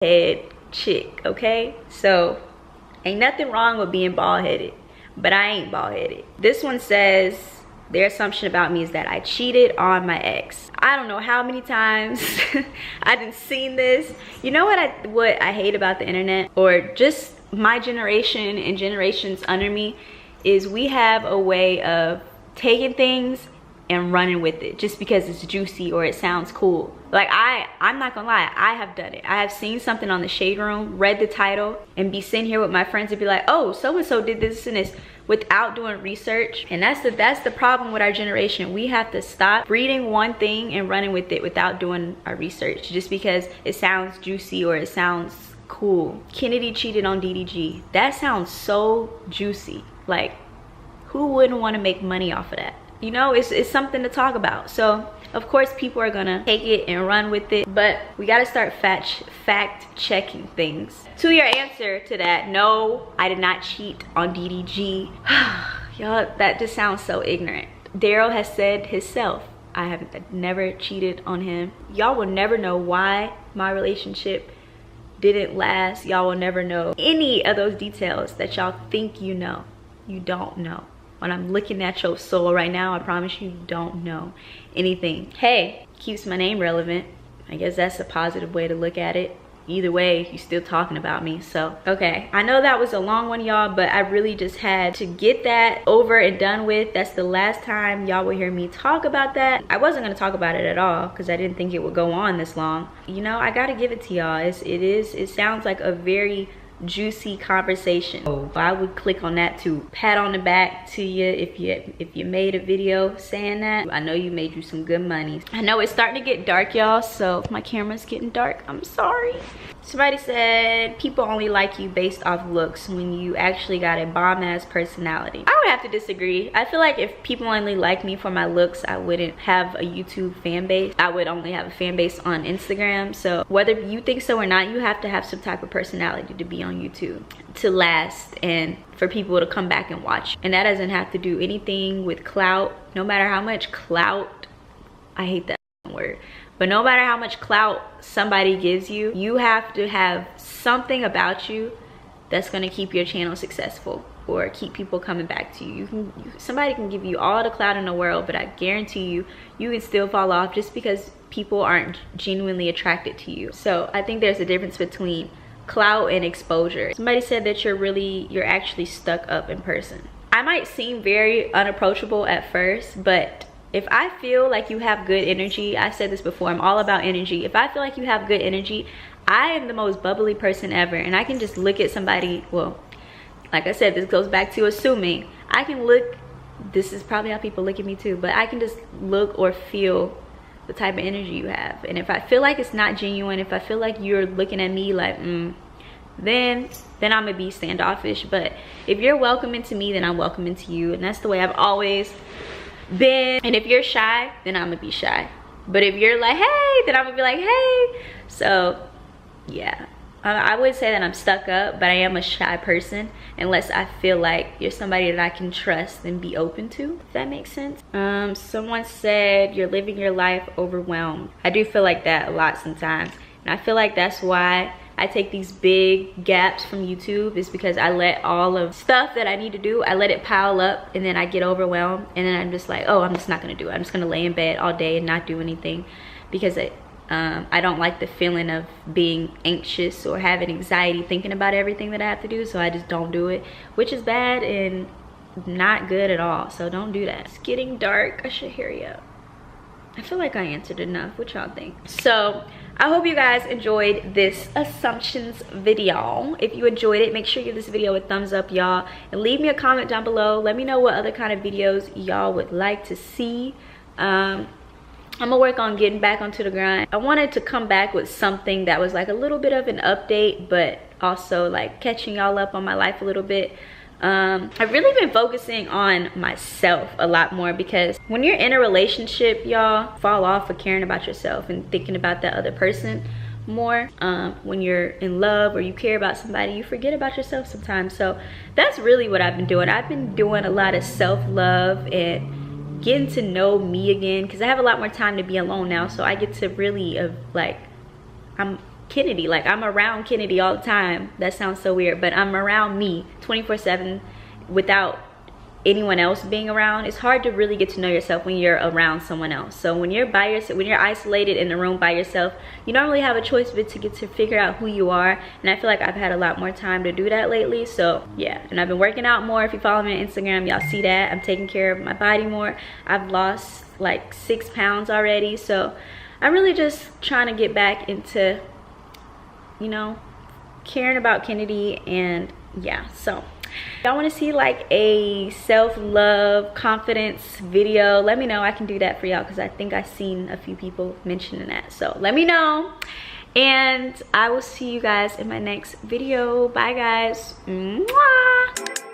head chick, okay? So ain't nothing wrong with being bald-headed, but I ain't bald-headed. This one says their assumption about me is that I cheated on my ex. I don't know how many times I done seen this. You know what I hate about the internet, or just my generation and generations under me, is we have a way of taking things and running with it just because it's juicy or it sounds cool. Like I'm not gonna lie, I have done it. I have seen something on the Shade Room, read the title, and be sitting here with my friends and be like, oh, so-and-so did this and this, without doing research. And that's the problem with our generation. We have to stop reading one thing and running with it without doing our research just because it sounds juicy or it sounds cool. Kennedy cheated on DDG. That sounds so juicy. Like, who wouldn't want to make money off of that? You know, it's something to talk about. So of course people are gonna take it and run with it, but we gotta start fact checking things. To your answer to that, no, I did not cheat on DDG. Y'all, that just sounds so ignorant. Daryl has said himself, I have never cheated on him. Y'all will never know why my relationship didn't last. Y'all will never know any of those details that y'all think you know. You don't know. When I'm looking at your soul right now, I promise you don't know anything. Hey, keeps my name relevant. I guess that's a positive way to look at it. Either way, you're still talking about me. So, okay. I know that was a long one, y'all, but I really just had to get that over and done with. That's the last time y'all will hear me talk about that. I wasn't gonna talk about it at all because I didn't think it would go on this long. You know, I gotta give it to y'all. It sounds like a very juicy conversation. So I would click on that to pat on the back to you if you made a video saying that. I know you made you some good money. I know it's starting to get dark, y'all, so if my camera's getting dark, I'm sorry. Somebody said people only like you based off looks when you actually got a bomb-ass personality. I would have to disagree. I feel like if people only like me for my looks, I wouldn't have a YouTube fan base. I would only have a fan base on Instagram. So whether you think so or not, you have to have some type of personality to be on YouTube to last and for people to come back and watch. And that doesn't have to do anything with clout. No matter how much clout, I hate that word, but no matter how much clout somebody gives you, you have to have something about you that's gonna keep your channel successful or keep people coming back to you. Somebody can give you all the clout in the world, but I guarantee you, you can still fall off just because people aren't genuinely attracted to you. So I think there's a difference between clout and exposure. Somebody said that you're actually stuck up in person. I might seem very unapproachable at first, but if I feel like you have good energy, I said this before, I'm all about energy. If I feel like you have good energy, I am the most bubbly person ever, and I can just look at somebody. Well, like I said, this goes back to assuming. I can look, this is probably how people look at me too, but I can just look or feel the type of energy you have. And if I feel like it's not genuine, if I feel like you're looking at me like, then I'm gonna be standoffish. But if you're welcoming to me, then I'm welcoming to you, and that's the way I've always been. And if you're shy, then I'm gonna be shy. But if you're like, hey, then I'm gonna be like, hey. So yeah, I would say that I'm stuck up, but I am a shy person unless I feel like you're somebody that I can trust and be open to, if that makes sense. Someone said you're living your life overwhelmed. I do feel like that a lot sometimes, and I feel like that's why I take these big gaps from YouTube, is because I let all of stuff that I need to do, I let it pile up, and then I get overwhelmed, and then I'm just like, oh, I'm just not gonna do it. I'm just gonna lay in bed all day and not do anything because I don't like the feeling of being anxious or having anxiety thinking about everything that I have to do, so I just don't do it, which is bad and not good at all. So don't do that. It's getting dark. I should hurry up. I feel like I answered enough. What y'all think? So I hope you guys enjoyed this assumptions video. If you enjoyed it, make sure you give this video a thumbs up, y'all, and leave me a comment down below. Let me know what other kind of videos y'all would like to see. I'm gonna work on getting back onto the grind. I wanted to come back with something that was like a little bit of an update, but also like catching y'all up on my life a little bit. I've really been focusing on myself a lot more, because when you're in a relationship, y'all fall off for caring about yourself and thinking about that other person more. When you're in love or you care about somebody, you forget about yourself sometimes. So that's really what I've been doing. I've been doing a lot of self-love and getting to know me again, because I have a lot more time to be alone now. So I get to really like, I'm Kennedy. Like, I'm around Kennedy all the time. That sounds so weird, but I'm around me 24/7 without anyone else being around. It's hard to really get to know yourself when you're around someone else. So when you're by yourself, when you're isolated in the room by yourself, you don't really have a choice but to get to figure out who you are. And I feel like I've had a lot more time to do that lately. So yeah, and I've been working out more. If you follow me on Instagram, y'all see that I'm taking care of my body more. I've lost like 6 pounds already. So I'm really just trying to get back into, you know, caring about Kennedy. And yeah, so y'all want to see like a self-love confidence video, let me know. I can do that for y'all because I think I've seen a few people mentioning that. So let me know, and I will see you guys in my next video. Bye guys. Mwah!